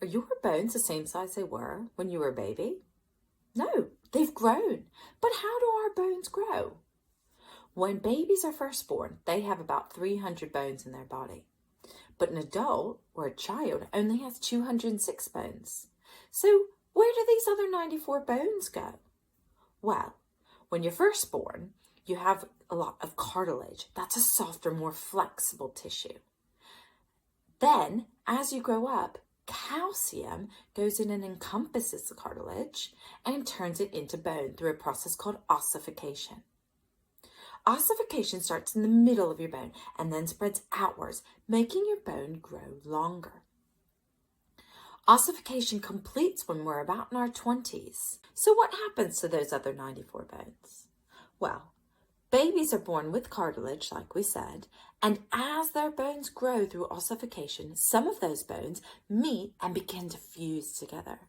Are your bones the same size they were when you were a baby? No, they've grown. But how do our bones grow? When babies are first born, they have about 300 bones in their body. But an adult or a child only has 206 bones. So where do these other 94 bones go? Well, when you're first born, you have a lot of cartilage. That's a softer, more flexible tissue. Then, as you grow up, calcium goes in and encompasses the cartilage and turns it into bone through a process called ossification. Ossification starts in the middle of your bone and then spreads outwards, making your bone grow longer. Ossification completes when we're about in our 20s. So what happens to those other 94 bones? Well, babies are born with cartilage, like we said, and as their bones grow through ossification, some of those bones meet and begin to fuse together.